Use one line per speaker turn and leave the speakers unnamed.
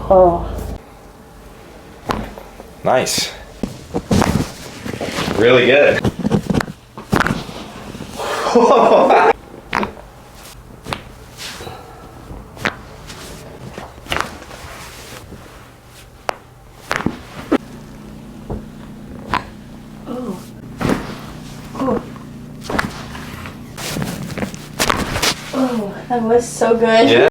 Oh.
Nice. Really good.
Oh. Oh. Oh, that was so good.
Yeah.